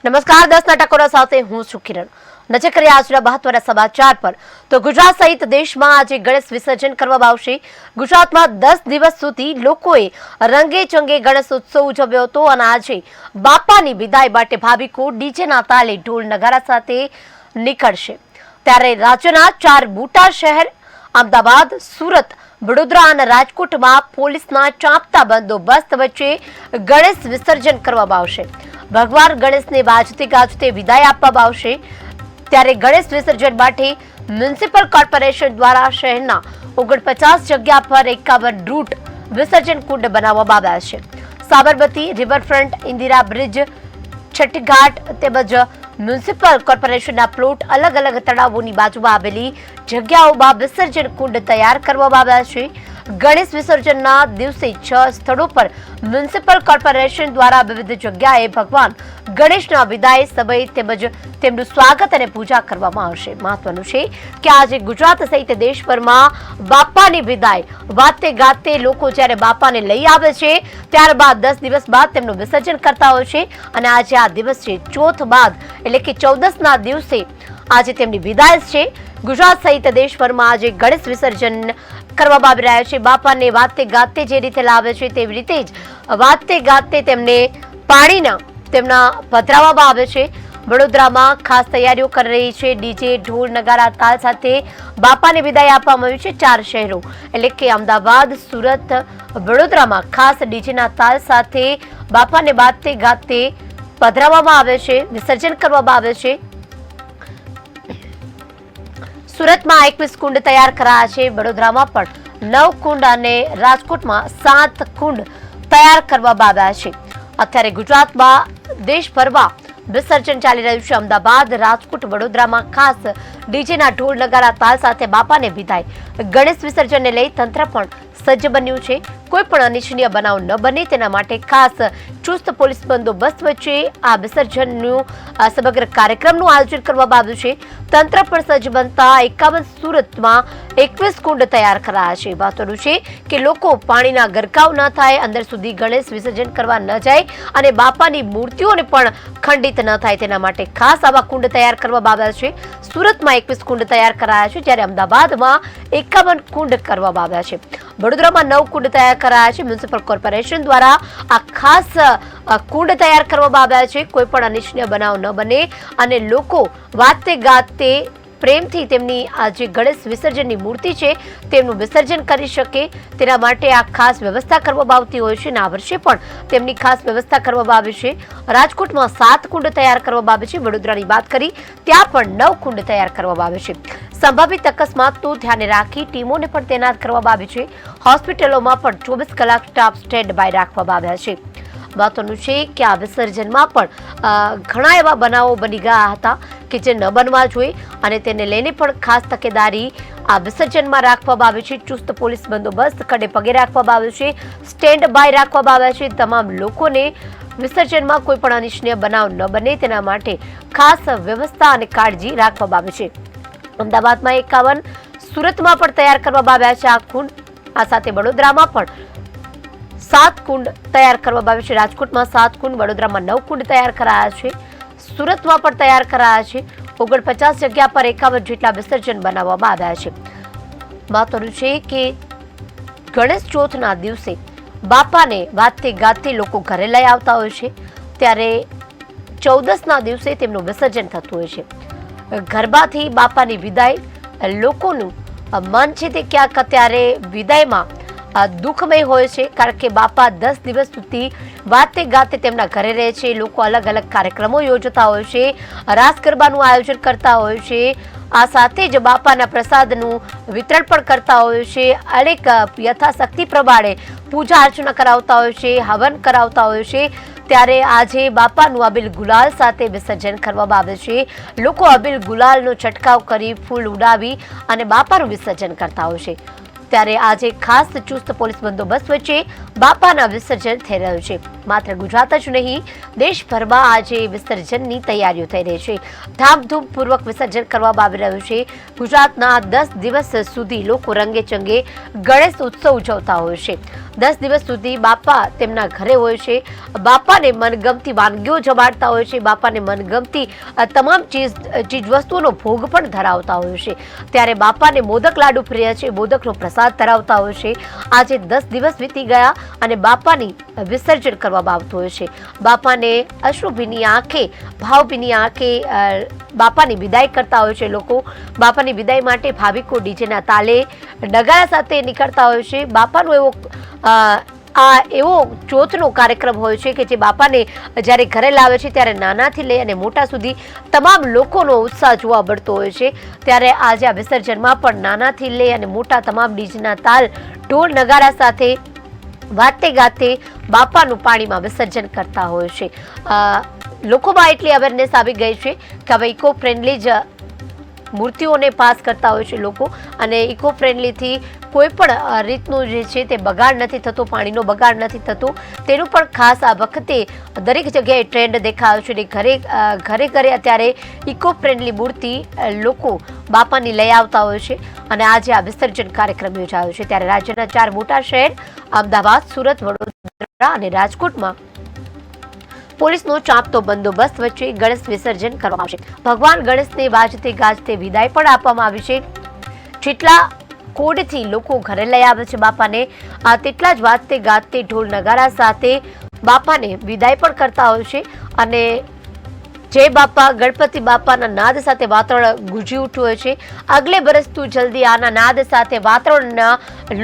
નમસ્કાર 10 ટકોરા સાથે હું છું કિરણ। નજર કરીએ આજના મહત્વના સમાચાર પર તો ગુજરાત સહિત દેશમાં આજે ગણેશ વિસર્જન કરવામાં આવશે। ગુજરાતમાં 10 દિવસ સુધી લોકોએ રંગે ચંગે ગણેશ ઉત્સવ ઉજવ્યો હતો અને આજે બાપાની વિદાય માટે ભાવિકો ડીજેના તાલે ઢોલ નગારા સાથે નીકળશે। ત્યારે રાજ્યના 4 મોટા શહેર અમદાવાદ, સુરત, વડોદરા અને રાજકોટમાં પોલીસના ચાંપતા બંદોબસ્ત વચ્ચે ગણેશ વિસર્જન કરવામાં આવશે। ભગવાન ગણેશને વાજતે ગાજતે વિદાય આપવામાં આવશે। ત્યારે ગણેશ વિસર્જન માટે મ્યુનિસિપલ કોર્પોરેશન દ્વારા શહેરના 49 જગ્યા પર 51 રૂટ વિસર્જન કુંડ બનાવવામાં આવ્યા છે। સાબરમતી રિવરફ્રન્ટ, ઇન્દિરા બ્રિજ, છઠ્ઠીઘાટ તેમજ મ્યુનિસિપલ કોર્પોરેશનના પ્લોટ અલગ અલગ તળાવોની બાજુમાં આવેલી જગ્યાઓમાં વિસર્જન કુંડ તૈયાર કરવામાં આવ્યા છે। ગણેશ વિસર્જનના દિવસે 6 સ્થળો પર મ્યુનિસિપલ કોર્પોરેશન દ્વારા વિવિધ જગ્યાએ ભગવાન ગણેશના વિદાય સમયે તેમજ તેમનું સ્વાગત અને પૂજા કરવામાં આવશે। મહત્વનું છે કે આજે ગુજરાત સહિત દેશભરમાં બાપાની વિદાય વાતે ગાતે લોકો જ્યારે બાપાને લઈ આવે છે ત્યારબાદ 10 દિવસ બાદ તેમનું વિસર્જન કરતા હોય છે અને આજે આ દિવસ છે ચોથ બાદ એટલે કે 14ના દિવસે આજે તેમની વિદાય છે। ગુજરાત સહિત દેશભરમાં આજે ગણેશ વિસર્જન કરવામાં આવી રહ્યા છે। બાપાને વાતે ગાતે જે રીતે લાવે છે તેવી રીતે જ વાતે ગાતે તેમને પાણીના તેમના પધરાવવામાં આવે છે। વડોદરામાં ખાસ તૈયારીઓ કરી રહી છે। ડીજે, ઢોલ, નગારા, તાલ સાથે બાપાને વિદાય આપવામાં આવી છે। 4 શહેરો એટલે કે અમદાવાદ, સુરત, વડોદરામાં ખાસ ડીજેના તાલ સાથે બાપાને વાતે ગાતે પધરાવવામાં આવે છે, વિસર્જન કરવામાં આવે છે। સુરતમાં 21 કુંડ તૈયાર કરાયા છે। વડોદરામાં પણ 9 કુંડ અને રાજકોટમાં 7 કુંડ તૈયાર કરવામાં આવ્યા છે। અત્યારે ગુજરાતમાં દેશભરમાં વિસર્જન ચાલી રહ્યું છે। અમદાવાદ, રાજકોટ, વડોદરામાં ખાસ ડીજેના ઢોલ નગારા તાલ સાથે બાપાને વિદાય। ગણેશ વિસર્જનને લઈ તંત્ર પણ સજ્જ બન્યું છે। કોઈ પણ અનિચ્છનીય બનાવ ન બને તેના માટે ખાસ ચુસ્ત પોલીસ બંદોબસ્ત વચ્ચે આ વિસર્જનનું સમગ્ર કાર્યક્રમનું આયોજન કરવામાં આવ્યું છે। તંત્ર પણ સજ્જ બનતા 51 સુરતમાં 21 કુંડ તૈયાર કરાયા છે। મહત્વનું છે કે લોકો પાણીના ગરકાવ ન થાય, અંદર સુધી ગણેશ વિસર્જન કરવા ન જાય અને બાપાની મૂર્તિઓને પણ ખંડિત ન થાય તેના માટે ખાસ આવા કુંડ તૈયાર કરવામાં આવ્યા છે। સુરતમાં 21 કુંડ તૈયાર કરાયા છે જ્યારે અમદાવાદમાં 51 કુંડ કરવામાં આવ્યા છે। વડોદરામાં 9 કુંડ તૈયાર કરાયા છે। મ્યુનિસિપલ કોર્પોરેશન દ્વારા આ ખાસ કુંડ તૈયાર કરવામાં આવ્યા છે। કોઈ પણ અનિચ્છનીય બનાવ ન બને અને લોકો વાતે ગાતે પ્રેમથી તેમની આ જે ગણેશ વિસર્જનની મૂર્તિ છે તેમનું વિસર્જન કરી શકે તેના માટે આ ખાસ વ્યવસ્થા કરવામાં આવતી હોય છે અને આ વર્ષે પણ તેમની ખાસ વ્યવસ્થા કરવામાં આવી છે। રાજકોટમાં 7 કુંડ તૈયાર કરવામાં આવે છે। વડોદરાની વાત કરી ત્યાં પણ 9 કુંડ તૈયાર કરવામાં આવે છે। સંભવિત અકસ્માતો ધ્યાને રાખી ટીમોને પણ તૈનાત કરવામાં આવી છે। હોસ્પિટલોમાં પણ 24 કલાક સ્ટાફ સ્ટેન્ડ બાય રાખવામાં આવ્યા છે। મહત્વનું છે કે આ વિસર્જનમાં પણ ઘણા એવા બનાવો બની ગયા હતા કે જે ન બનવા જોઈએ અને તેને લઈને પણ ખાસ તકેદારી આ વિસર્જનમાં રાખવામાં આવી છે। ચુસ્ત પોલીસ બંદોબસ્ત ખડે પગે રાખવામાં આવ્યો છે, સ્ટેન્ડ બાય રાખવામાં આવ્યા છે। તમામ લોકોને વિસર્જનમાં કોઈ પણ અનિચ્છનીય બનાવ ન બને તેના માટે ખાસ વ્યવસ્થા અને કાળજી રાખવામાં આવી છે। અમદાવાદમાં 51, સુરતમાં પણ તૈયાર કરવામાં આવ્યા છે આ કુંડ। આ સાથે વડોદરામાં પણ 7 કુંડ તૈયાર કરવામાં આવ્યા છે। રાજકોટમાં 7 કુંડ, વડોદરામાં 9 કુંડ તૈયાર કરાયા છે। સુરતમાં પણ તૈયાર કરાયા છે। 49 જગ્યા પર 51 જેટલા વિસર્જન બનાવવામાં આવ્યા છે। મહત્વનું છે કે ગણેશ ચોથના દિવસે બાપાને વાતે ગાતે લોકો ઘરે લઈ આવતા હોય છે ત્યારે 14ના દિવસે તેમનું વિસર્જન થતું હોય છે। ગરબાથી બાપાની વિદાય લોકોનું મન છે તે ક્યાંક અત્યારે વિદાયમાં દુઃખમય હોય છે કારણ કે બાપા 10 દિવસ સુધી વાતે ગાતે તેમના ઘરે રહે છે। લોકો અલગ અલગ કાર્યક્રમો યોજતા હોય છે, રાસ ગરબાનું આયોજન કરતા હોય છે, આ સાથે જ બાપાના પ્રસાદનું વિતરણ પણ કરતા હોય છે। અનેક યથાશક્તિ પ્રમાણે પૂજા અર્ચના કરાવતા હોય છે, હવન કરાવતા હોય છે। ત્યારે આજે બાપાનું અબીલ ગુલાલ સાથે વિસર્જન કરવામાં આવે છે। લોકો અબીલ ગુલાલનો છંટકાવ કરી ફૂલ ઉડાવી અને બાપાનું વિસર્જન કરતા હોય છે। ત્યારે આજે ખાસ ચુસ્ત પોલીસ બંદોબસ્ત વચ્ચે બાપાના વિસર્જન થઈ રહ્યું છે। માત્ર ગુજરાત જ નહીં, દેશભરમાં આજે વિસર્જનની તૈયારીઓ થઈ રહી છે। ધામધૂમપૂર્વક વિસર્જન કરવામાં આવી રહ્યું છે। ગુજરાતના 10 દિવસ સુધી લોકો રંગે ચંગે ગણેશ ઉત્સવ ઉજવતા હોય છે। 10 દિવસ સુધી બાપા તેમના ઘરે હોય છે। બાપાને મનગમતી વાનગીઓ જમાડતા હોય છે। બાપાને મનગમતી તમામ ચીજ વસ્તુઓનો ભોગ પણ ધરાવતા હોય છે। ત્યારે બાપાને મોદક લાડુ પ્રિય છે, મોદકનો પ્રસાદ ધરાવતા હોય છે। આજે 10 દિવસ વીતી ગયા અને બાપાની વિસર્જન કરવામાં આવતું હોય છે। બાપાને અશ્રુભીની આંખે, ભાવભીની આંખે બાપાની વિદાય કરતા હોય છે લોકો। બાપાની વિદાય માટે ભાવિકો ડીજેના તાલે, નગારા સાથે નીકળતા હોય છે। બાપાનો એવો ચોથનો કાર્યક્રમ હોય છે કે જે બાપાને જ્યારે ઘરે લાવે છે ત્યારે નાનાથી લઈ અને મોટા સુધી તમામ લોકોનો ઉત્સાહ જોવા મળતો હોય છે। ત્યારે આજે આ વિસર્જનમાં પણ નાનાથી લઈ અને મોટા તમામ ડીજેના તાલ, ઢોલ નગારા સાથે વાતે ગાતે બાપાનું પાણીમાં વિસર્જન કરતા હોય છે। લોકોમાં એટલી અવેરનેસ આવી ગઈ છે કે હવે ઇકો ફ્રેન્ડલી જ મૂર્તિઓને પાસ કરતા હોય છે લોકો, અને ઇકો ફ્રેન્ડલીથી કોઈ પણ રીતનું જે છે તે બગાડ નથી થતો, પાણીનો બગાડ નથી થતો। તેનું પણ ખાસ આ વખતે દરેક જગ્યાએ ટ્રેન્ડ દેખાયો છે। ઘરે ઘરે અત્યારે ઇકો ફ્રેન્ડલી મૂર્તિ લોકો બાપાની લઈ આવતા હોય છે અને આજે આ વિસર્જન કાર્યક્રમ યોજાયો છે। ત્યારે રાજ્યના 4 મોટા શહેર અમદાવાદ, સુરત, વડોદરા અને રાજકોટમાં પોલીસનો ચાંપતો બંદોબસ્ત વચ્ચે ગણેશ વિસર્જન કરવામાં આવશે। ભગવાન ગણેશને વાજતે ગાજતે વિદાય પણ આપવામાં આવી છે। જેટલા કોડથી લોકો ઘરે લઈ આવે છે બાપાને, તેટલા જ વાજતે ગાજતે ઢોલ નગારા સાથે બાપાને વિદાય પણ કરતા હોય છે। અને જય બાપા, ગણપતિ બાપાના નાદ સાથે વાતાવરણ ગુંજી ઉઠ્યું હોય છે। અગલે બરસ તું જલ્દી આના નાદ સાથે વાતાવરણના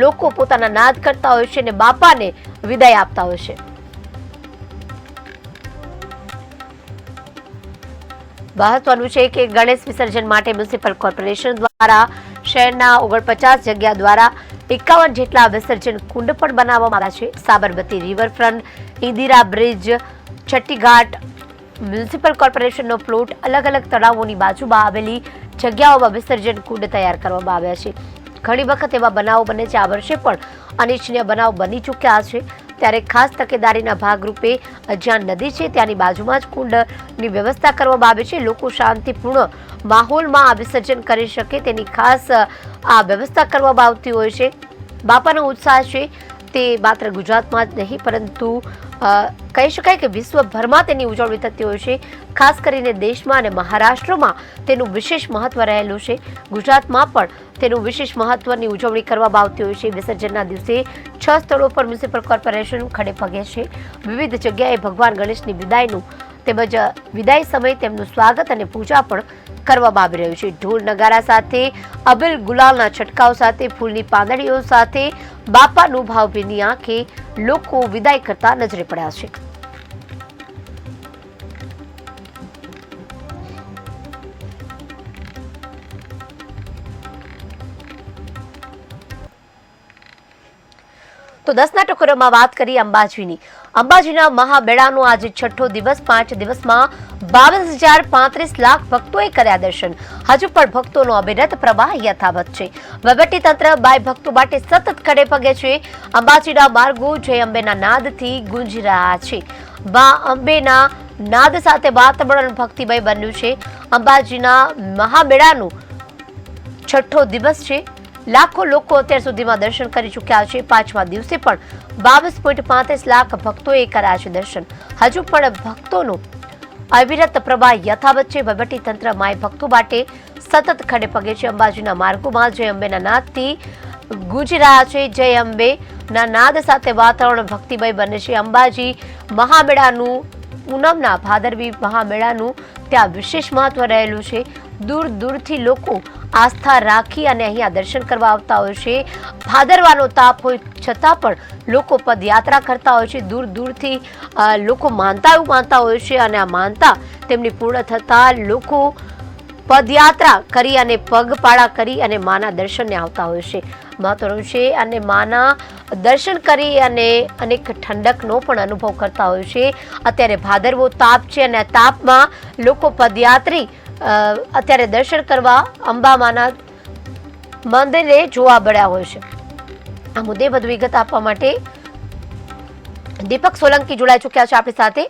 લોકો પોતાના નાદ કરતા હોય છે અને બાપાને વિદાય આપતા હોય છે। મહત્વનું છે કે ગણેશ વિસર્જન માટે મ્યુનિસિપલ કોર્પોરેશન દ્વારા શહેરના 49 જગ્યા દ્વારા 51 જેટલા વિસર્જન કુંડ પણ બનાવવામાં આવ્યા છે। સાબરમતી રિવરફ્રન્ટ, ઇન્દિરા બ્રિજ, છઠ્ઠીઘાટ, મ્યુનિસિપલ કોર્પોરેશનનો પ્લોટ, અલગ અલગ તળાવોની બાજુમાં આવેલી જગ્યાઓમાં વિસર્જન કુંડ તૈયાર કરવામાં આવ્યા છે। ઘણી વખત એવા બનાવો બને છે, આ વર્ષે પણ અનિચ્છનીય બનાવ બની ચૂક્યા છે। ત્યારે ખાસ તકેદારીના ભાગરૂપે જ્યાં નદી છે ત્યાંની બાજુમાં જ કુંડની વ્યવસ્થા કરવામાં આવે છે। લોકો શાંતિપૂર્ણ માહોલમાં આ વિસર્જન કરી શકે તેની ખાસ આ વ્યવસ્થા કરવામાં આવતી હોય છે। બાપાનો ઉત્સાહ છે તે માત્ર ગુજરાતમાં જ નહીં પરંતુ કહી શકાય કે વિશ્વભરમાં તેની ઉજવણી થતી હોય છે। ખાસ કરીને દેશમાં અને મહારાષ્ટ્રમાં તેનું વિશેષ મહત્વ રહેલું છે। ગુજરાતમાં પણ તેનું વિશેષ મહત્વની ઉજવણી કરવામાં આવતી હોય છે। વિસર્જનના દિવસે 6 સ્થળો પર મ્યુનિસિપલ કોર્પોરેશન ખડે પગે છે। વિવિધ જગ્યાએ ભગવાન ગણેશની વિદાયનું તેમજ વિદાય સમયે તેમનું સ્વાગત અને પૂજા પણ કરવામાં આવી રહ્યું છે। ઢોલ નગારા સાથે, અબીલ ગુલાલના છંટકાવ સાથે, ફૂલની પાંદડીઓ સાથે બાપાનું ભાવભીની આંખે લોકો વિદાય કરતા નજરે પડ્યા છે। તો 10ના ટકોરમાં વાત કરી અંબાજીના મહામેળાનો આજે 6થો દિવસ। 5 દિવસમાં 22,035 લાખ ભક્તોએ કર્યા દર્શન। હજુ પણ ભક્તોનો અવિરત પ્રવાહ યથાવત છે। વહીવટીતંત્ર બાય ભક્તો માટે સતત ખડે પગે છે। અંબાજીના માર્ગો જય અંબેના નાદથી ગુંજી રહ્યા છે। મા અંબેના નાદ સાથે વાતાવરણ ભક્તિમય બન્યું છે। અંબાજીના મહામેળાનો 6થો દિવસ છે। લાખો લોકો અત્યાર સુધીમાં દર્શન કરી ચૂક્યા છે। 5મા દિવસે પણ 22.35 લાખ ભક્તોએ કર્યા છે દર્શન। હજુ પણ ભક્તોનો અવિરત પ્રવાહ યથાવત છે। વહીવટીતંત્ર માય ભક્તો માટે સતત ખડે પગે છે। અંબાજીના માર્ગોમાં જય અંબેના નાદથી ગુંજી રહ્યા છે। જય અંબેના નાદ સાથે વાતાવરણ ભક્તિમય બને છે। અંબાજી મહામેળાનું, પૂનમના ભાદરવી મહામેળાનું ત્યાં વિશેષ મહત્વ રહેલું છે। દૂર દૂરથી લોકો આસ્થા રાખી અને અહીંયા દર્શન કરવા આવતા હોય છે। ભાદરવાનો તાપ હોય છતાં પણ લોકો પદયાત્રા કરતા હોય છે। દૂર દૂરથી લોકો માનતાઓ માનતા હોય છે અને આ માનતા તેમની પૂર્ણ થતા લોકો પદયાત્રા કરી અને પગપાળા કરી અને માના દર્શનને આવતા હોય છે। મહત્વનું છે અને માના દર્શન કરી અને અનેક ઠંડકનો પણ અનુભવ કરતા હોય છે। અત્યારે ભાદરવો તાપ છે અને આ તાપમાં લોકો પદયાત્રી અત્યારે દર્શન કરવા અંબામાના મંદિરે જોવા મળ્યા હોય છે। આ મુદ્દે વધુ વિગત આપવા માટે દીપક સોલંકી જોડાઈ ચૂક્યા છે આપણી સાથે।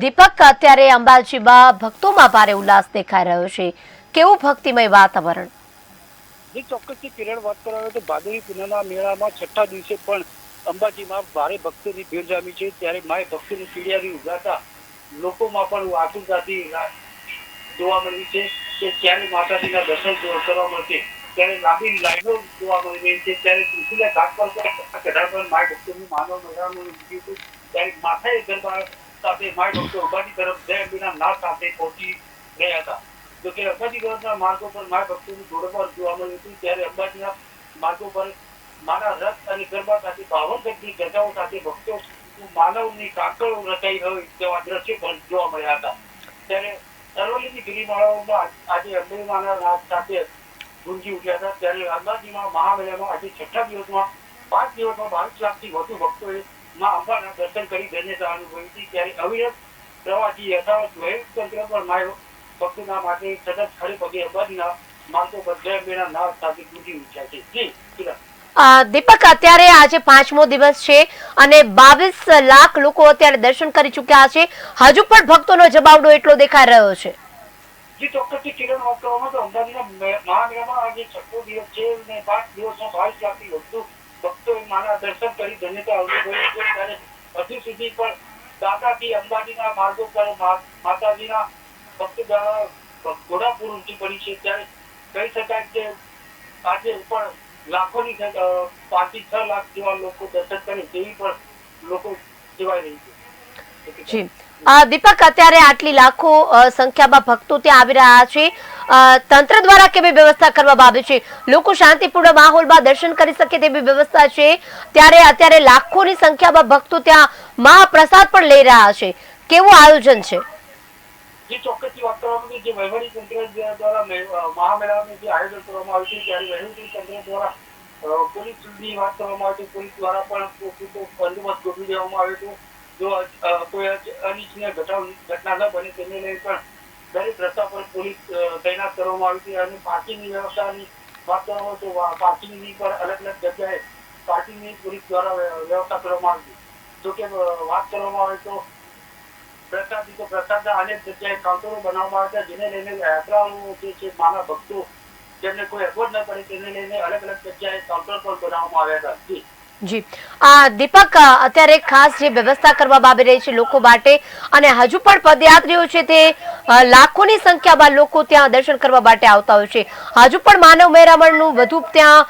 દીપક, અત્યારે અંબાજીમાં ભક્તોમાં ભારે ઉલ્લાસ દેખાઈ રહ્યો છે, કેવું ભક્તિમય વાતાવરણ? જે ચોક્કસથી કિરણ વાત કરવામાં આવે તો ભાદરવી પૂનમના મેળામાં છઠ્ઠા દિવસે પણ અંબાજીમાં ભારે ભક્તોની ભીડ જામી છે। ત્યારે માય ભક્તોની પીડિયારી ઉગાતા લોકોમાં પણ આતુરતાથી જોવા મળી છે કે ક્યારે માતાજીના દર્શન કરવા મળશે। ત્યારે લાંબી લાઈનો જોવા મળી રહી છે। ત્યારે તુલસીના ઘાટ પર ચઢાણ પર માય ભક્તોનું માનવ મેળાનું હતું। ત્યારે માથાએ ગરબા સાથે માય ભક્તો અંબાજી તરફ જય અંબેના નાદ સાથે પહોંચી ગયા હતા। જો કે અંબાજી તરફના માર્ગો પર માય ભક્તોનું જોડોપાર જોવા મળ્યું હતું। ત્યારે અંબાજીના માર્ગો પર માના રથ અને ગરબા સાથે 52 ગજાઓ સાથે ભક્તો માનવની કાકડો રચાઈ હોય તેવા દ્રશ્યો પણ જોવા મળ્યા હતા। ત્યારે અરવલ્લીની ગિરિમાળાઓમાં આજે અંબેમાના નાદ સાથે ગુંજી ઉઠ્યા હતા। ત્યારે અંબાજીમાં મહામેળામાં આજે છઠ્ઠા દિવસમાં 5 દિવસમાં 22 લાખથી વધુ ભક્તોએ મા અંબાના દર્શન કરી ધન્યતા અનુભવી હતી। ત્યારે અવિરત પ્રવાસી યથાવત તંત્ર પર માય ભક્તોના માટે સતત ખડે પગે અંબાજીના માર્ગો પર જય અંબેના નાદ સાથે ગુંજી ઉઠ્યા છે। જી કિરણ। દીપક, અત્યારે આજે 5મો દિવસ છે અને 22 લાખ લોકો અત્યારે દર્શન કરી ચુક્યા છે, હજુ પણ ભક્તોનો જમાવડો એટલો દેખાઈ રહ્યો છે? જે ચોક્કસથી કિરણ વાત કરવામાં તો અંબાજીના મહામેળામાં આજે છઠ્ઠો દિવસ છે અને 5 દિવસમાં 22 લાખથી વધુ ભક્તોએ માના દર્શન કરી ધન્યતા અનુભવી છે। ત્યારે હજુ સુધી પણ દાદાથી અંબાજીના માર્ગો પર માતાજીના ભક્તો દ્વારા ઘોડાપુર ઉમટી પડી છે। ત્યારે કહી શકાય કે આજે પણ લાખોની 5 થી 6 લાખ જેવા લોકો દર્શન કરે તેવી પણ લોકો જોવાઈ રહી છે। જી દીપક, અત્યારે આટલી લાખો સંખ્યામાં ભક્તો ત્યાં આવી રહ્યા છે, તંત્ર દ્વારા કેવી વ્યવસ્થા કરવામાં આવી છે? લોકો શાંતિપૂર્ણ માહોલમાં દર્શન કરી શકે તેવી વ્યવસ્થા છે? ત્યારે અત્યારે લાખોની સંખ્યામાં ભક્તો ત્યાં મહાપ્રસાદ પણ લઈ રહ્યા છે, કેવું આયોજન છે? જે ચોક્કસથી વાત કરવામાં જે વહીવટી તંત્ર દ્વારા મહામેળાનું જે આયોજન કરવામાં આવ્યું છે ત્યારે વહીવટી તંત્ર દ્વારા પોલીસની વાત કરવામાં આવી છે। પોલીસ દ્વારા પણ બંદોબસ્ત ગોઠવી દેવામાં આવ્યો હતો। જો કોઈ અનિચ્છનીય ઘટના ન બને તેને લઈને પણ દરેક રસ્તા પર પોલીસ તૈનાત કરવામાં આવી છે। અને પાર્કિંગની વ્યવસ્થાની વાત કરવામાં તો પાર્કિંગની પર અલગ અલગ જગ્યાએ પાર્કિંગની પોલીસ દ્વારા વ્યવસ્થા કરવામાં આવી છે। જો કે વાત કરવામાં આવે તો પ્રસાદના અનેક જગ્યાએ કાઉન્ટરો બનાવવામાં આવ્યા જેને લઈને યાત્રાળુઓ જે છે માના ભક્તો જેમને કોઈ અગવડ ન પડે તેને લઈને અલગ અલગ જગ્યાએ કાઉન્ટર પણ બનાવવામાં આવ્યા હતા। જી દીપક, અત્યારે ખાસ જે વ્યવસ્થા કરવામાં આવી રહી છે લોકો માટે, અને હજુ પણ પદયાત્રીઓ છે તે લાખોની સંખ્યામાં લોકો ત્યાં દર્શન કરવા માટે આવતા હોય છે, હજુ પણ માનવ મેળામણનું વધુ ત્યાં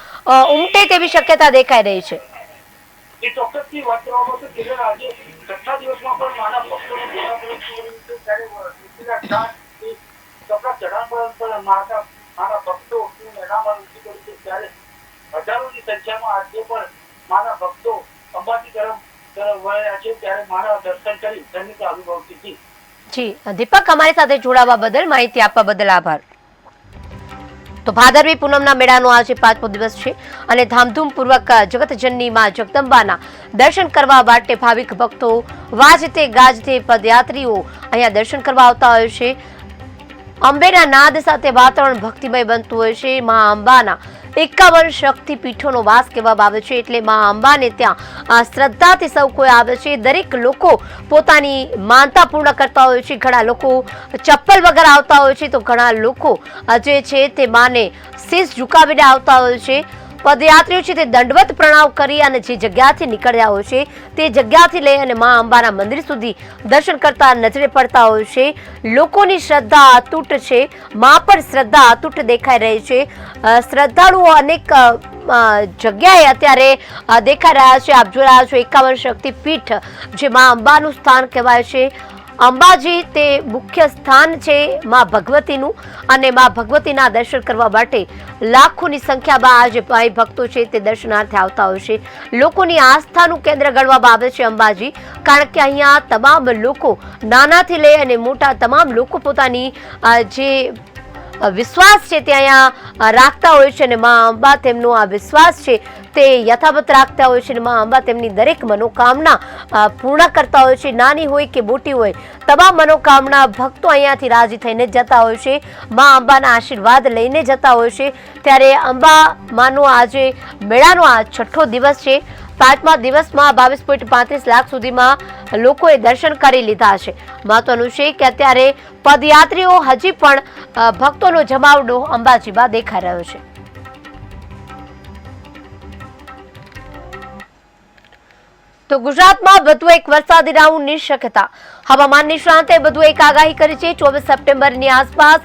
ઉમટે તેવી શક્યતા દેખાઈ રહી છે? એ ચોક્કસથી વાત કરવામાં તો કિરણ આજે છઠ્ઠા દિવસમાં પણ માના ભક્તોને કપડા ચઢાણ પર માના ભક્તો મેળામાં ઉમટી પડી છે। ત્યારે હજારોની સંખ્યામાં આજે પણ માના ભક્તો અંબાજી તરફ વળ્યા છે। ત્યારે માના દર્શન કરી ધન્યતા અનુભવતી હતી। જી દીપક, અમારી સાથે જોડાવા બદલ, માહિતી આપવા બદલ આભાર। તો ભાદરવી પૂનમના મેળાનો આજે 5મો દિવસ છે અને ધામધૂમપૂર્વક જગતજનની માં જગદંબાના દર્શન કરવા માટે ભાવિક ભક્તો વાજતે ગાજતે પદયાત્રીઓ અહીંયા દર્શન કરવા આવતા હોય છે। અંબેના નાદ સાથે વાતાવરણ ભક્તિમય બનતું હોય છે। મા અંબાના 51 શક્તિપીઠોનો વાસ કહેવામાં આવે છે, એટલે મા અંબાને ત્યાં શ્રદ્ધાથી સૌ કોઈ આવે છે। દરેક લોકો પોતાની માનતા પૂર્ણ કરતા હોય છે। ઘણા લોકો ચપ્પલ વગર આવતા હોય છે, તો ઘણા લોકો જે છે તે માને શીશ ઝુકાવીને આવતા હોય છે। પદયાત્રીઓ છે તે દંડવત પ્રણામ કરી અને જે જગ્યાથી નીકળ્યા હોય છે તે જગ્યાથી લઈ અને મા અંબાના મંદિર સુધી દર્શન કરતા નજરે પડતા હોય છે। લોકોની શ્રદ્ધા અતૂટ છે, માં પણ શ્રદ્ધા અતૂટ દેખાઈ રહી છે। શ્રદ્ધાળુઓ અનેક જગ્યાએ અત્યારે દેખાઈ રહ્યા છે। આપ જોઈ રહ્યા છો 51 શક્તિપીઠ જે મા અંબાનું સ્થાન કહેવાય છે। અંબાજી તે મુખ્ય સ્થાન છે મા ભગવતીનું, અને મા ભગવતીના દર્શન કરવા માટે લાખોની સંખ્યામાં આજે ભાઈ ભક્તો છે તે દર્શનાર્થે આવતા હોય છે। લોકોની આસ્થાનું કેન્દ્ર ગણવામાં આવે છે અંબાજી, કારણ કે અહીંયા તમામ લોકો નાનાથી લઈ અને મોટા તમામ લોકો પોતાની જે વિશ્વાસ છે તે અહીંયા રાખતા હોય છે અને મા અંબા તેમનો આ વિશ્વાસ છે તે યથાવત રાખતા હોય છે અને મા અંબા તેમની દરેક મનોકામના પૂર્ણ કરતા હોય છે। નાની હોય કે મોટી હોય, તમામ મનોકામના ભક્તો અહીંયાથી રાજી થઈને જતા હોય છે, મા અંબાના આશીર્વાદ લઈને જતા હોય છે। ત્યારે અંબા માનો આજે મેળાનો આ છઠ્ઠો દિવસ છે। પાંચમા દિવસમાં 22.35 લાખ સુધીમાં લોકોએ દર્શન કરી લીધા છે. મહત્વનું છે કે અત્યારે પદયાત્રીઓ હજી પણ ભક્તોનો જમાવડો અંબાજીમાં દેખાઈ રહ્યો છે. તો ગુજરાતમાં વધુ એક વરસાદી રાઉન્ડની શક્યતા. હવામાન નિષ્ણાંતે વધુ એક આગાહી કરી છે. 24 સપ્ટેમ્બરની આસપાસ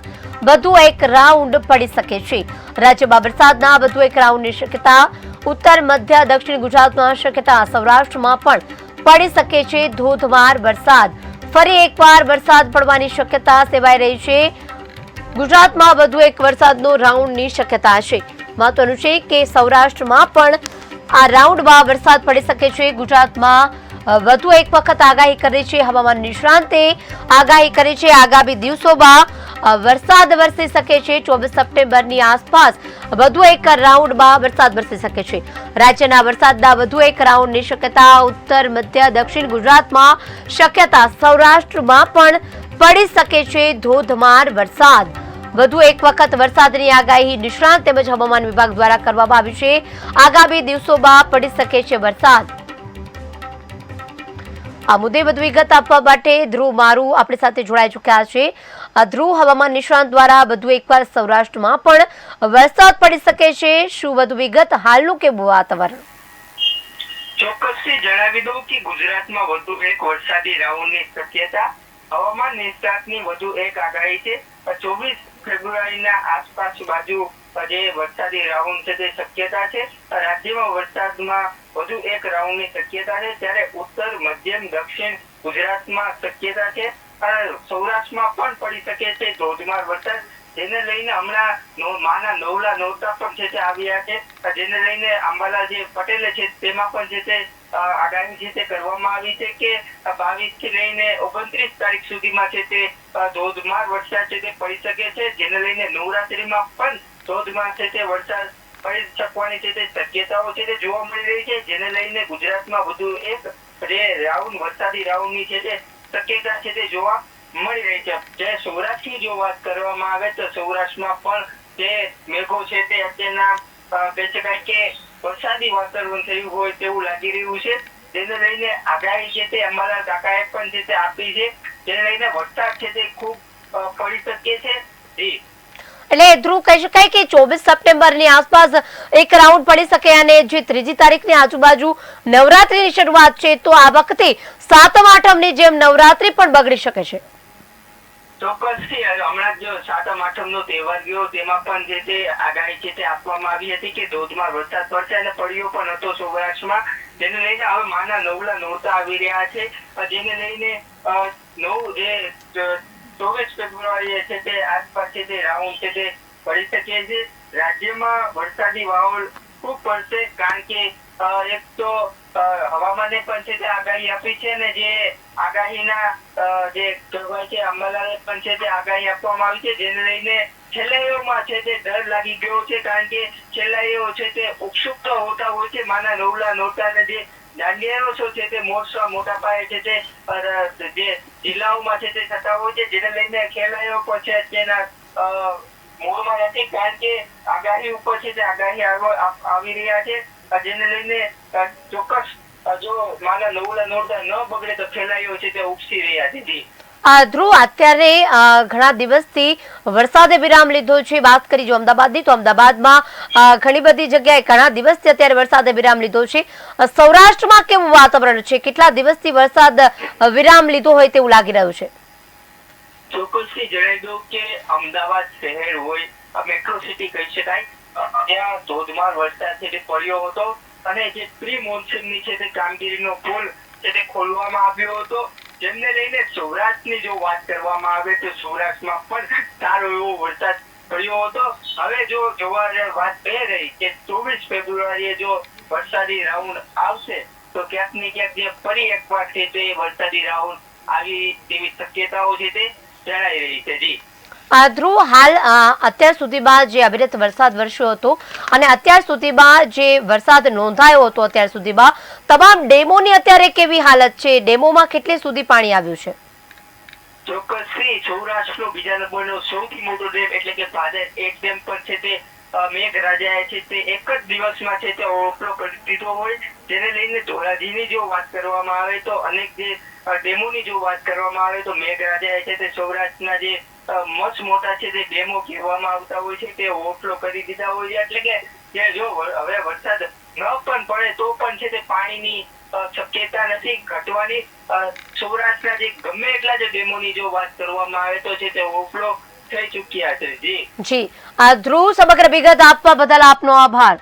વધુ એક રાઉન્ડ પડી શકે છે. રાજ્યમાં વરસાદના વધુ એક રાઉન્ડની શક્યતા. ઉત્તર મધ્ય દક્ષિણ ગુજરાતમાં શક્યતા. સૌરાષ્ટ્રમાં પણ પડી શકે છે ધોધમાર વરસાદ. ફરી એકવાર વરસાદ પડવાની શક્યતા સેવાઈ રહી છે. ગુજરાતમાં વધુ એક વરસાદનો રાઉન્ડની શક્યતા છે. મહત્વનું છે કે સૌરાષ્ટ્રમાં પણ આ રાઉન્ડમાં વરસાદ પડી શકે છે. ગુજરાતમાં વધુ એક વખત આગાહી કરી છે હવામાન નિષ્ણાંતે. આગાહી કરી છે આગામી દિવસોમાં વરસાદ વરસી શકે છે. 24 સપ્ટેમ્બરની આસપાસ વધુ એક રાઉન્ડમાં વરસાદ વરસી શકે છે. રાજ્યના વરસાદના વધુ એક રાઉન્ડની શક્યતા. ઉત્તર મધ્ય દક્ષિણ ગુજરાતમાં શક્યતા. સૌરાષ્ટ્રમાં પણ પડી શકે છે ધોધમાર વરસાદ. વધુ એક વખત વરસાદની આગાહી નિષ્ણાંત તેમજ હવામાન વિભાગ દ્વારા કરવામાં આવી છે. આગામી દિવસોમાં પડી શકે છે વરસાદ. આ મુદ્દે વધુ વિગત આપવા માટે ધ્રુવ મારુ આપણી સાથે જોડાઈ ચૂક્યા છે. ધ્રુવ, હવામાન નિષ્ણાંત દ્વારા વધુ એકવાર સૌરાષ્ટ્રમાં પણ વરસાદ પડી શકે છે. શું વધુ વિગત? હાલનું કેવું વાતાવરણ? ચોક્કસથી જણાવી દઉં કે ગુજરાતમાં વધુ એક વરસાદી રાઉન્ડની શક્યતા. હવામાન નિષ્ણાતની વધુ એક આગાહી છે. 24 ફેબ્રુઆરીના આસપાસ બાજુ જે વરસાદી રાઉન્ડ છે તે શક્યતા છે. રાજ્યમાં વરસાદમાં વધુ એક રાઉન્ડની શક્યતા છે. ત્યારે ઉત્તર મધ્યમ દક્ષિણ ગુજરાતમાં શક્યતા છે. સૌરાષ્ટ્રમાં પણ પડી શકે છે ધોધમાર વરસાદ, જેને લઈને હમણાં માના નવલા નોરતા પણ છે તે આવ્યા છે. જેને લઈને અંબાલા જે પટેલે છે તેમાં પણ છે તે આગાહી છે તે કરવામાં આવી છે કે 22 થી લઈને 29 તારીખ સુધીમાં છે તે ધોધમાર વરસાદ છે તે પડી શકે છે. જેને લઈને નવરાત્રીમાં પણ ધોધમાર છે તે વરસાદ પડી શકવાની છે તે શક્યતાઓ છે તે જોવા મળી રહી છે. જેને લઈને ગુજરાતમાં વધુ એક જે રાઉન્ડ વરસાદી રાઉન્ડની છે તે શક્યતા છે તે જોવા મળી રહી છે. જે સૌરાષ્ટ્રની જો વાત કરવામાં આવે તો સૌરાષ્ટ્રમાં પણ જે મેઘો છે તે અત્યારના કહી શકાય કે વરસાદી વાતાવરણ થયું હોય તેવું લાગી રહ્યું છે. જેને લઈને આગાહી છે તે અમારા કાકાએ પણ છે તે આપી છે. જેને લઈને વરસાદ છે તે ખૂબ પડી શકે છે. એટલે ધ્રુવ, કહી શકાય કે 24 સપ્ટેમ્બરની આસપાસ એક રાઉન્ડ પડી શકે અને જે 3જી તારીખની આજુબાજુ નવરાત્રીની શરૂઆત છે તો આ વખતે સાતમ આઠમની જેમ નવરાત્રી પણ બગડી શકે છે. ચોક્કસથી હમણાં જો સાતમ આઠમનો તહેવાર ગયો તેમાં પણ જે તે આગાહી છે તે આપવામાં આવી હતી કે ધોધમાર વરસાદ પડશે અને પડ્યો પણ હતો સૌરાષ્ટ્રમાં. જેને લઈને હવે માના નવલા નોરતા આવી રહ્યા છે. જેને લઈને 24 ફેબ્રુઆરી છે તે આસપાસ છે તે રાઉન્ડ છે તે પડી શકે છે. રાજ્યમાં વરસાદી માહોલ ખૂબ પડશે, કારણ કે એક તો હવામાને પણ છે તે આગાહી આપી છે અને જે આગાહીના જે કહેવાય છે અંબાલાને પણ છે તે આગાહી આપવામાં આવી છે. જેને લઈને ખેલૈયાઓમાં છે તે ડર લાગી ગયો છે, કારણ કે ખેલૈયાઓ છે તે ઉત્સુક હોતા હોય છે. માના નવલા નોરતાને જે દાંડિયાનો શો છે તે મોટા પાયે છે તે જે જિલ્લાઓમાં છે તે થતા હોય છે. જેને લઈને ખેલૈયાઓ પણ છે તેના મૂળમાં નથી, કારણ કે આગાહી ઉપર છે તે આગાહી આવી રહ્યા છે. જેને લઈને ચોક્કસ જો માના નવલા નોરતા ન બગડે તો ખેલાડીઓ છે તે ઉપસી રહ્યા છે. ધ્રુવ, અત્યારે ઘણા દિવસથી વરસાદે વિરામ લીધો છે. વાત કરી જો અમદાવાદની, તો અમદાવાદમાં ઘણી બધી જગ્યાએ ઘણા દિવસથી અત્યારે વરસાદે વિરામ લીધો છે. સૌરાષ્ટ્રમાં કેવું વાતાવરણ છે? કેટલા દિવસથી વરસાદ વિરામ લીધો હોય તેવું લાગી રહ્યું છે? ચોક્કસથી જણાવી દઉં કે અમદાવાદ શહેર હોય, મેટ્રો સિટી કહી શકાય, ત્યાં ધોધમાર વરસાદ છે તે પડ્યો હતો અને જે પ્રી મોન્સૂનની છે તે કામગીરીનો પુલ છે તે ખોલવામાં આવ્યો હતો. જેમને લઈને સૌરાષ્ટ્રની જો વાત કરવામાં આવે તો સૌરાષ્ટ્રમાં પણ સારો એવો વરસાદ પડ્યો હતો. હવે જો જોવા વાત એ રહી કે 24 ફેબ્રુઆરીએ જો વરસાદી રાઉન્ડ આવશે તો ક્યાંક ને ક્યાંક જે ફરી એકવાર છે તે વરસાદી રાઉન્ડ આવી તેવી શક્યતાઓ છે તે જણાઈ રહી છે. ધ્રુવ, હાલ અત્યાર સુધીમાં જે અવિરત વરસાદ વરસ્યો હતો અને અત્યાર સુધીમાં જે વરસાદ નોંધાયો હતો, અત્યાર સુધીમાં તમામ ડેમોની અત્યારે કેવી હાલત છે? ડેમોમાં કેટલે સુધી પાણી આવ્યું છે? ચોક્કસથી સૌરાષ્ટ્રનો બીજા નંબરનો સૌથી મોટો ડેમ એટલે કે ભાદર 1 ડેમ પર છે તે મેઘરાજાએ છે તે એક જ દિવસમાં છે તે ઓવરફ્લો કરી દીધો હોય, જેને લઈને ધોરાજીની જો વાત કરવામાં આવે તો અનેક જે ડેમોની જો વાત કરવામાં આવે તો મેઘરાજાએ છે તે સૌરાષ્ટ્રના જે મસ્ત મોટા છે તે ડેમો કહેવામાં આવતા હોય છે તે ઓવરફ્લો કરી દીધા હોય છે. એટલે કે જો હવે વરસાદ ન પણ પડે તો પણ છે તે પાણીની શક્યતા નથી ઘટવાની. સૌરાષ્ટ્રના જે ગમે એટલા જે ડેમોની જો વાત કરવામાં આવે તો છે તે ઓવરફ્લો થઈ ચૂક્યા છે. જી આ ધ્રુવ, સમગ્ર વિગત આપવા બદલ આપનો આભાર.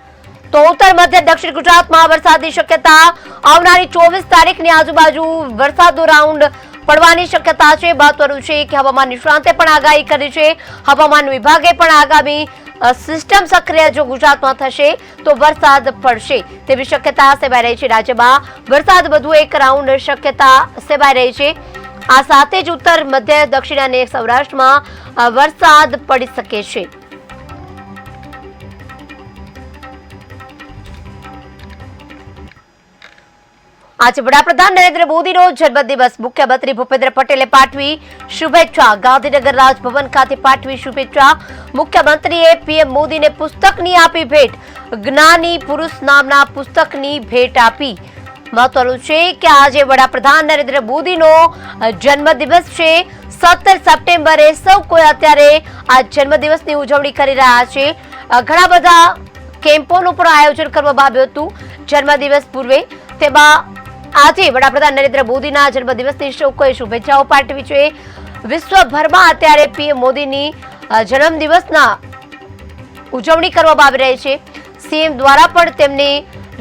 તો ઉત્તર મધ્ય દક્ષિણ ગુજરાતમાં વરસાદની શક્યતા, આવનારી 24 તારીખની આજુબાજુ વરસાદનો રાઉન્ડ પડવાની શક્યતા છે. મહત્વનું છે કે હવામાન નિષ્ણાંતે પણ આગાહી કરી છે. હવામાન વિભાગે પણ આગામી સિસ્ટમ સક્રિય જો ગુજરાતમાં થશે તો વરસાદ પડશે તેવી શક્યતા સેવાઈ રહી છે. રાજ્યમાં વરસાદ વધુ એક રાઉન્ડ શક્યતા સેવાઈ રહી છે. આ સાથે જ ઉત્તર મધ્ય દક્ષિણ અને સૌરાષ્ટ્રમાં વરસાદ પડી શકે છે. આજે વડાપ્રધાન નરેન્દ્ર મોદીનો જન્મદિવસ, મુખ્યમંત્રી ભૂપેન્દ્ર પટેલે પાઠવી શુભેચ્છા. ગાંધીનગર રાજભવન ખાતે પાઠવી શુભેચ્છા. મુખ્યમંત્રીએ પીએમ મોદીને પુસ્તકની આપી ભેટ. જ્ઞાની પુરુષ નામના પુસ્તકની ભેટ આપી. મહત્વનું છે કે આજે વડાપ્રધાન નરેન્દ્ર મોદીનો જન્મદિવસ છે. 17 સપ્ટેમ્બરે સૌ કોઈ અત્યારે આ જન્મદિવસની ઉજવણી કરી રહ્યા છે. ઘણા બધા કેમ્પોનું પણ આયોજન કરવામાં આવ્યું હતું જન્મદિવસ પૂર્વે. તેમાં આજે વડાપ્રધાન નરેન્દ્ર મોદીના જન્મદિવસની સૌ કોઈ શુભેચ્છાઓ પાઠવી છે. વિશ્વભરમાં અત્યારે પીએમ મોદીની જન્મદિવસના ઉજવણી કરવામાં આવી રહી છે. સીએમ દ્વારા પણ તેમને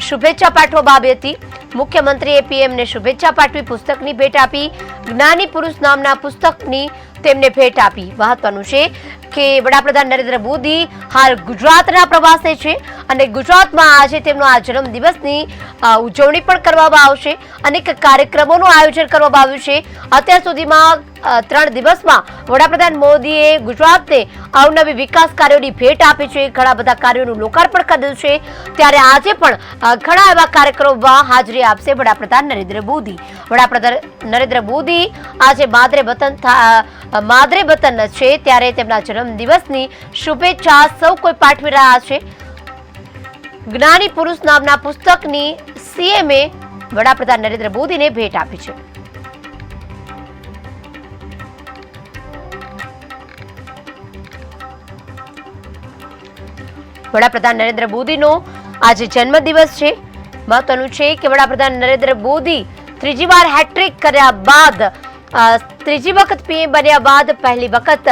શુભેચ્છા પાઠવવામાં આવી હતી. મુખ્યમંત્રીએ પીએમને શુભેચ્છા પાઠવી પુસ્તકની ભેટ આપી. જ્ઞાની પુરુષ નામના પુસ્તકની તેમને ભેટ આપી. મહત્વનું છે કે વડાપ્રધાન નરેન્દ્ર મોદી હાલ ગુજરાતના પ્રવાસે છે અને ગુજરાતમાં આજે તેમનો આ જન્મદિવસની ઉજવણી પણ કરવામાં આવશે. અનેક કાર્યક્રમોનું આયોજન કરવામાં આવ્યું છે. અત્યાર સુધીમાં 3 દિવસમાં વડાપ્રધાન મોદીએ ગુજરાતને અવનવી વિકાસ કાર્યોની ભેટ આપી છે. ઘણા બધા કાર્યોનું લોકાર્પણ કર્યું છે. ત્યારે આજે પણ ઘણા એવા કાર્યક્રમોમાં હાજરી આપશે વડાપ્રધાન નરેન્દ્ર મોદી. વડાપ્રધાન નરેન્દ્ર મોદી આજે માદરે વતન છે ત્યારે તેમના જન્મદિવસની શુભેચ્છા સૌ કોઈ પાઠવી રહ્યા છે. જ્ઞાની પુરુષ નામના પુસ્તકની સીએમએ વડાપ્રધાન નરેન્દ્ર મોદીને ભેટ આપી છે. વડાપ્રધાન નરેન્દ્ર મોદીનો આજે જન્મદિવસ છે. મહત્વનું છે કે વડાપ્રધાન નરેન્દ્ર મોદી ત્રીજી વાર હેટ્રિક કર્યા બાદ, ત્રીજી વખત પીએમ બન્યા બાદ પહેલી વખત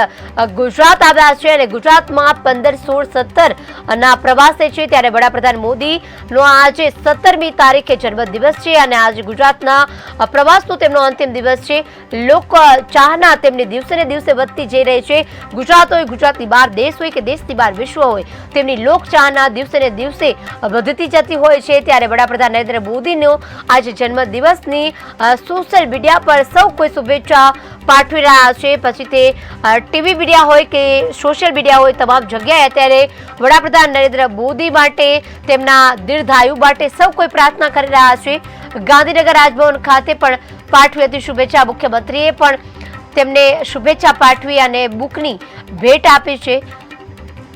ગુજરાત આવ્યા છે અને ગુજરાતમાં 15, 16, 17 ના પ્રવાસે છે. ત્યારે વડાપ્રધાન મોદીનો આજે 17મી તારીખે જન્મદિવસ છે અને આજે ગુજરાતના પ્રવાસનો તેમનો અંતિમ દિવસ છે. લોક ચાહના તેમની દિવસે ને દિવસે વધતી જઈ રહી છે. ગુજરાત હોય, ગુજરાતની બહાર દેશ હોય કે દેશની બહાર વિશ્વ હોય, તેમની લોક ચાહના દિવસે ને દિવસે વધતી જતી હોય છે. ત્યારે વડાપ્રધાન નરેન્દ્ર મોદીનો આજે જન્મદિવસની સોશિયલ મીડિયા પર સૌ કોઈ શુભેચ્છા પાઠવી રહ્યા છે. પછી તે ટીવી મીડિયા હોય કે સોશિયલ મીડિયા હોય, તમામ જગ્યાએ અત્યારે વડાપ્રધાન નરેન્દ્ર મોદી માટે, તેમના દીર્ઘાયુ માટે સૌ કોઈ પ્રાર્થના કરી રહ્યા છે. ગાંધીનગર રાજભવન ખાતે પણ પાઠવી હતી શુભેચ્છા. મુખ્યમંત્રીએ પણ તેમને શુભેચ્છા પાઠવી અને બુકની ભેટ આપી છે.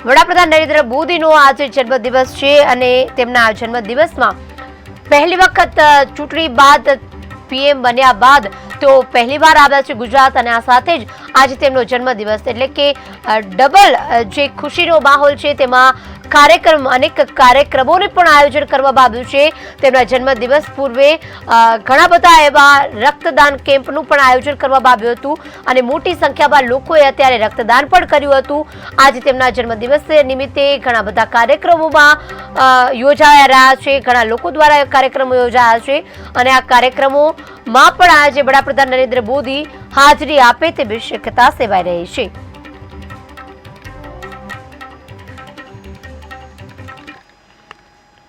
વડાપ્રધાન નરેન્દ્ર મોદીનો આજે જન્મદિવસ છે અને તેમના જન્મદિવસમાં પહેલી વખત ચૂંટણી બાદ, પીએમ બન્યા બાદ તેઓ પહેલી વાર આવ્યા છે ગુજરાત અને આ સાથે જ આજે તેમનો જન્મદિવસ, એટલે કે ડબલ જે ખુશીનો માહોલ છે તેમાં અનેક કાર્યક્રમોનું પણ આયોજન કરવામાં આવ્યું છે. તેમના જન્મદિવસ પૂર્વે ઘણા બધા એવા રક્તદાન કેમ્પનું પણ આયોજન કરવામાં આવ્યું હતું અને મોટી સંખ્યામાં લોકોએ અત્યારે રક્તદાન પણ કર્યું હતું. આજે તેમના જન્મદિવસ નિમિત્તે ઘણા બધા કાર્યક્રમોમાં યોજાયા રહ્યા છે. ઘણા લોકો દ્વારા કાર્યક્રમો યોજાયા છે અને આ કાર્યક્રમોમાં પણ આજે વડાપ્રધાન નરેન્દ્ર મોદી હાજરી આપે તેવી શક્યતા સેવાઈ રહી છે.